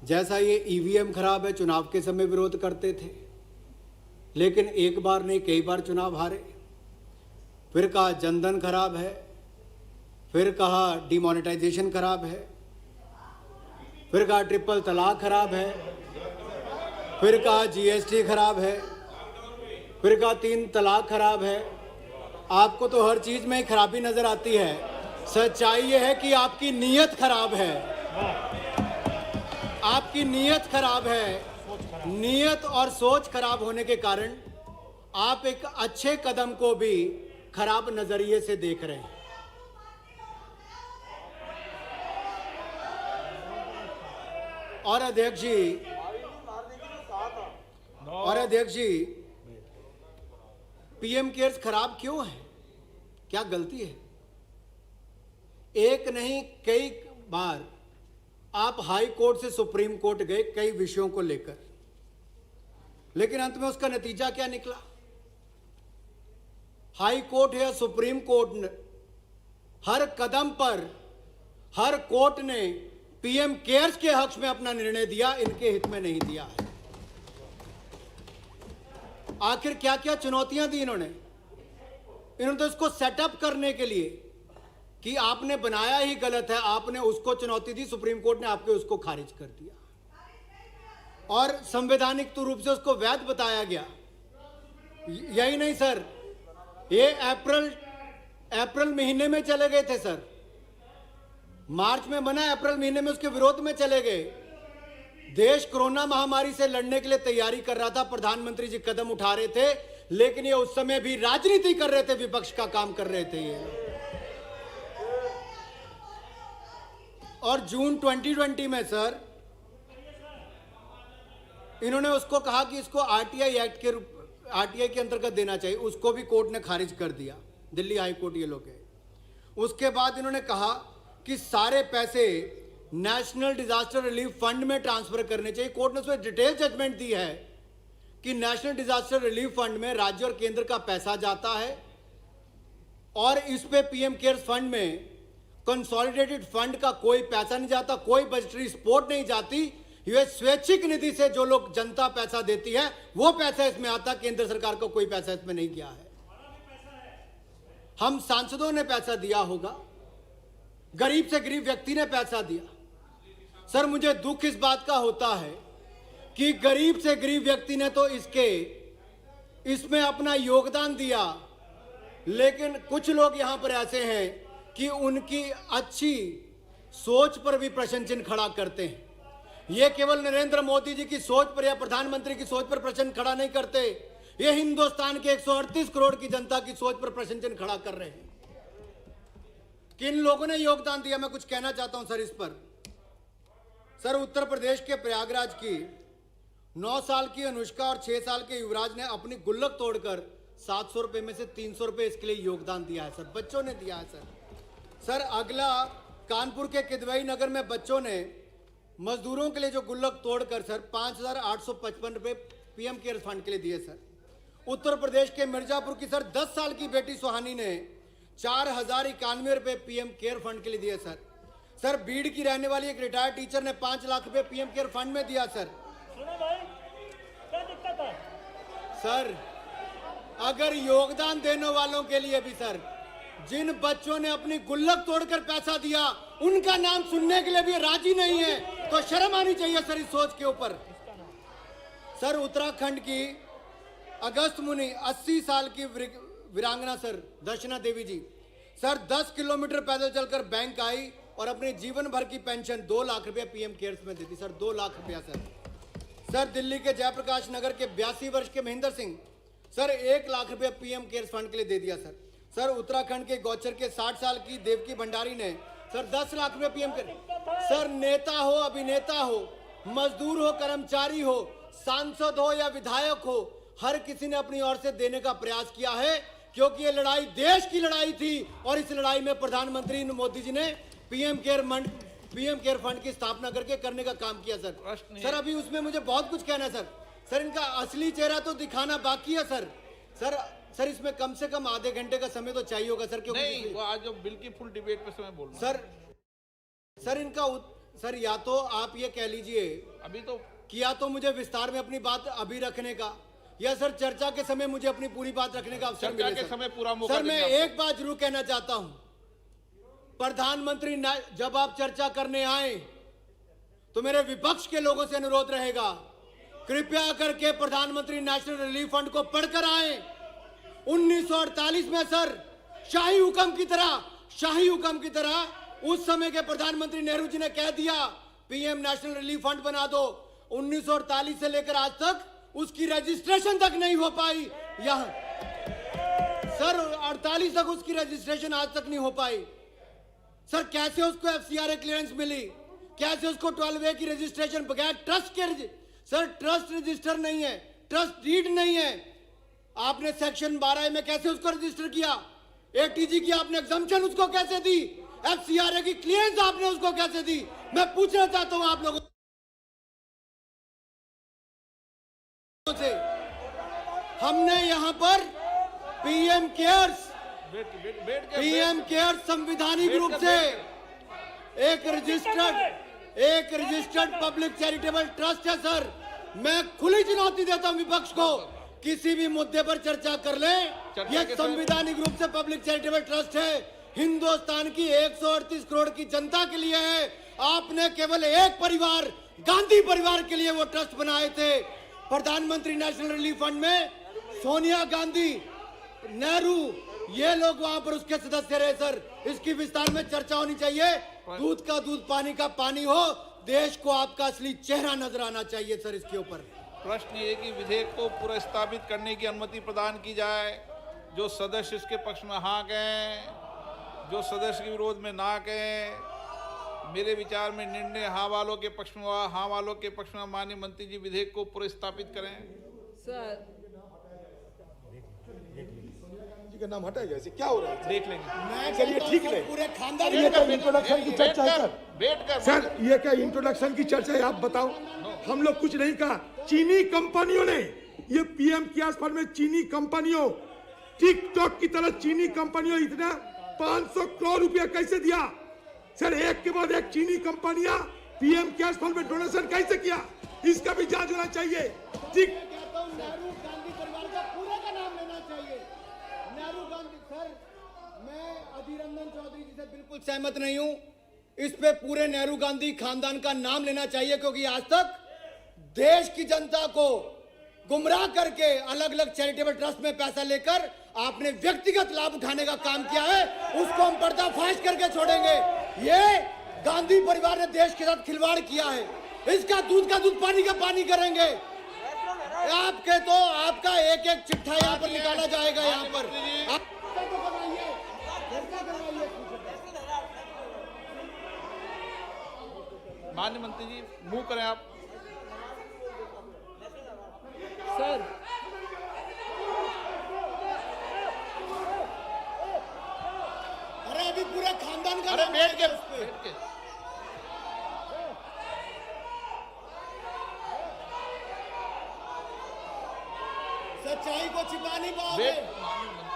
जैसा ये ईवीएम खराब है, चुनाव के समय विरोध करते थे, लेकिन एक बार नहीं कई बार चुनाव हारे। फिर कहा जनधन खराब है, फिर कहा डिमोनेटाइजेशन खराब है, फिर कहा ट्रिपल तलाक खराब है, फिर कहा जीएसटी खराब है, फिर कहा 3 तलाक खराब है। आपको तो हर चीज में ही खराबी नजर आती है। सच्चाई यह है कि आपकी नीयत खराब है, आपकी नीयत खराब है। नीयत और सोच खराब होने के कारण आप एक अच्छे कदम को भी खराब नजरिए से देख रहे हैं। और अध्यक्ष जी, पीएम केयर्स खराब क्यों है? क्या गलती है? एक नहीं कई बार आप हाई कोर्ट से सुप्रीम कोर्ट गए कई विषयों को लेकर, लेकिन अंत में उसका नतीजा क्या निकला? हाई कोर्ट या सुप्रीम कोर्ट ने हर कदम पर हर कोर्ट ने पीएम केयर्स के हक में अपना निर्णय दिया, इनके हित में नहीं दिया है। आखिर क्या क्या चुनौतियां दी इन्होंने तो इसको सेटअप करने के लिए कि आपने बनाया ही गलत है, आपने उसको चुनौती दी, सुप्रीम कोर्ट ने आपके उसको खारिज कर दिया और संवैधानिक रूप से उसको वैध बताया गया। यही नहीं सर, ये अप्रैल महीने में चले गए थे सर, मार्च में बना, अप्रैल महीने में उसके विरोध में चले गए। देश कोरोना महामारी से लड़ने के लिए तैयारी कर रहा था, प्रधानमंत्री जी कदम उठा रहे थे, लेकिन ये उस समय भी राजनीति कर रहे थे, विपक्ष का काम कर रहे थे ये। और जून 2020 में सर इन्होंने उसको कहा कि इसको आरटीआई के अंतर्गत देना चाहिए, उसको भी कोर्ट ने खारिज कर दिया, दिल्ली हाई कोर्ट ये लोग है। उसके बाद इन्होंने कहा कि सारे पैसे नेशनल डिजास्टर रिलीफ फंड में ट्रांसफर करने चाहिए। कोर्ट ने उसमें डिटेल जजमेंट दी है कि नेशनल डिजास्टर रिलीफ फंड में राज्य और केंद्र का पैसा जाता है और इस पे पीएम केयर्स फंड में कंसोलिडेटेड फंड का कोई पैसा नहीं जाता, कोई बजटरी सपोर्ट नहीं जाती। ये स्वैच्छिक निधि से जो लोग जनता पैसा देती है वो पैसा इसमें आता, केंद्र सरकार को कोई पैसा इसमें नहीं गया है। हम सांसदों ने पैसा दिया होगा, गरीब से गरीब व्यक्ति ने पैसा दिया। सर मुझे दुख इस बात का होता है कि गरीब से गरीब व्यक्ति ने तो इसमें अपना योगदान दिया, लेकिन कुछ लोग यहां पर ऐसे हैं कि उनकी अच्छी सोच पर भी प्रश्न चिन्ह खड़ा करते हैं। ये केवल नरेंद्र मोदी जी की सोच पर या प्रधानमंत्री की सोच पर प्रश्न खड़ा नहीं करते, ये हिंदुस्तान के 138 करोड़ की जनता की सोच पर प्रश्न चिन्ह खड़ा कर रहे हैं। किन लोगों ने योगदान दिया, मैं कुछ कहना चाहता हूं सर इस पर। सर उत्तर प्रदेश के प्रयागराज की 9 साल की अनुष्का और 6 साल के युवराज ने अपनी गुल्लक तोड़कर 700 रुपए में से 300 रुपए इसके लिए योगदान दिया है सर, बच्चों ने दिया है सर। अगला कानपुर के किदवई नगर में बच्चों ने मजदूरों के लिए जो गुल्लक तोड़कर सर 5,855 रुपए पीएम केयर्स फंड के लिए दिए सर। उत्तर प्रदेश के मिर्जापुर की सर 10 साल की बेटी सुहानी ने 4,091 रुपए पीएम केयर फंड के लिए दिए सर। बीड़ की रहने वाली एक रिटायर्ड टीचर ने 5 लाख रुपए पीएम केयर फंड में दिया सर। सुनो भाई, क्या दिक्कत है? सर अगर योगदान देने वालों के लिए भी सर, जिन बच्चों ने अपनी गुल्लक तोड़कर पैसा दिया उनका नाम सुनने के लिए भी राजी नहीं है, तो शर्म आनी चाहिए सर इस सोच के ऊपर। सर उत्तराखंड की अगस्त मुनि 80 साल की वीरांगना सर दर्शना देवी जी सर 10 किलोमीटर पैदल चलकर बैंक आई और अपने जीवन भर की पेंशन 2 लाख रुपया पीएम केयर्स में देती सर, 2 लाख रुपया सर। दिल्ली के जयप्रकाश नगर के 82 वर्ष के महेंद्र सिंह सर 1 लाख रुपया पीएम केयर्स फंड के लिए दे दिया सर। उत्तराखंड के गौचर के 60 साल की देवकी भंडारी ने सर 10 लाख रुपया पीएम केयर। सर नेता हो, अभिनेता हो, मजदूर हो, कर्मचारी हो, सांसद हो या विधायक हो, हर किसी ने अपनी ओर से देने का प्रयास किया है, क्योंकि ये लड़ाई देश की लड़ाई थी और इस लड़ाई में प्रधानमंत्री मोदी जी ने पीएम केयर फंड की स्थापना करने का काम किया सर। अभी उसमें मुझे बहुत कुछ कहना है सर। इनका असली चेहरा तो दिखाना बाकी है सर इसमें कम से कम आधे घंटे का समय तो चाहिए होगा सर, क्योंकि नहीं, वो आज जो बिल की फुल डिबेट पे समय बोल सर इनका सर या तो आप ये कह लीजिए अभी तो किया तो मुझे विस्तार में अपनी बात अभी रखने का, या सर चर्चा के समय मुझे अपनी पूरी बात रखने का अवसर चर्चा मिले के सर। समय पूरा मौका सर मैं देंगे एक बात जरूर कहना चाहता हूं, प्रधानमंत्री जब आप चर्चा करने आए तो मेरे विपक्ष के लोगों से अनुरोध रहेगा, कृपया करके प्रधानमंत्री नेशनल रिलीफ फंड को पढ़कर आए। 1948 में सर शाही हुक्म की तरह उस समय के प्रधानमंत्री नेहरू जी ने कह दिया पीएम नेशनल रिलीफ फंड बना दो। 1948 से लेकर आज तक उसकी रजिस्ट्रेशन तक नहीं हो पाई। यहां सर 48 तक उसकी रजिस्ट्रेशन आज तक नहीं हो पाई। सर कैसे उसको एफसीआरए क्लियरेंस मिली, कैसे उसको 12A की रजिस्ट्रेशन बगैर ट्रस्ट के सर ट्रस्ट रजिस्टर नहीं है, ट्रस्ट डीड नहीं है। आपने सेक्शन 12A में कैसे उसको रजिस्टर किया, एटीजी की आपने एग्जम्पशन उसको कैसे दी, एफसीआरए की क्लियरेंस आपने उसको कैसे दी। मैं पूछना चाहता हूं आप लोगों से, हमने यहां पर पीएम केयर्स संविधानिक रूप से एक रजिस्टर्ड पब्लिक चैरिटेबल ट्रस्ट है सर। मैं खुली चुनौती देता हूं विपक्ष को, किसी भी मुद्दे पर चर्चा कर ले। यह संवैधानिक रूप से पब्लिक चैरिटेबल ट्रस्ट है, हिंदुस्तान की 138 करोड़ की जनता के लिए है। आपने केवल एक परिवार, गांधी परिवार के लिए वो ट्रस्ट बनाए थे। प्रधानमंत्री नेशनल रिलीफ फंड में सोनिया गांधी, नेहरू, ये लोग वहां पर उसके सदस्य रहे सर। इसकी विस्तार में चर्चा होनी चाहिए। दूध का दूध पानी का पानी हो, देश को आपका असली चेहरा नजर आना चाहिए सर। इसके ऊपर प्रश्न ये कि विधेयक को पुनर्स्थापित करने की अनुमति प्रदान की जाए। जो सदस्य इसके पक्ष में हाँ कहें, जो सदस्य के विरोध में ना कहें। मेरे विचार में निर्णय हाँ वालों के पक्ष में हुआ। हाँ वालों के पक्ष में माननीय मंत्री जी विधेयक को पुनर्स्थापित करें। सर का नाम हटाएगा, ऐसे क्या हो रहा है? देख लेंगे। मैं चलिए ठीक है, पूरे खानदान ये क्या इंट्रोडक्शन की चर्चा है सर? बैठ कर सर ये क्या इंट्रोडक्शन की चर्चा है? आप बताओ। हम लोग कुछ नहीं कहा। चीनी कंपनियों ने ये पीएम केयर्स फंड में चीनी कंपनियों, टिकटॉक की तरह चीनी कंपनियों इतना 500 करोड़ रुपया कैसे दिया सर? एक के बाद एक चीनी कंपनियां पीएम केयर्स फंड में डोनेशन कैसे किया, इसका भी जांच होना चाहिए। ठीक, नेहरू गांधी परिवार का पूरे का नाम लेना चाहिए। नेहरू गांधी सर, मैं अधीर रंजन चौधरी जी से बिल्कुल सहमत नहीं हूं। इस पे पूरे नेहरू गांधी खानदान का नाम लेना चाहिए, क्योंकि आज तक देश की जनता को गुमराह करके अलग अलग चैरिटेबल ट्रस्ट में पैसा लेकर आपने व्यक्तिगत लाभ उठाने का काम किया है। उसको हम पर्दाफाश करके छोड़ेंगे। ये गांधी परिवार ने देश के साथ खिलवाड़ किया है। इसका दूध का दूध पानी का पानी करेंगे। आपके तो आपका एक एक चिट्ठा यहाँ पर निकाला जाएगा। यहाँ पर माननीय मंत्री जी मूव करें आप। सर अरे अभी पूरे खानदान का अरे नाम बैठ के लेंगे उस पे। बैठ के सच्चाई को छिपा नहीं पाओगे। बैठ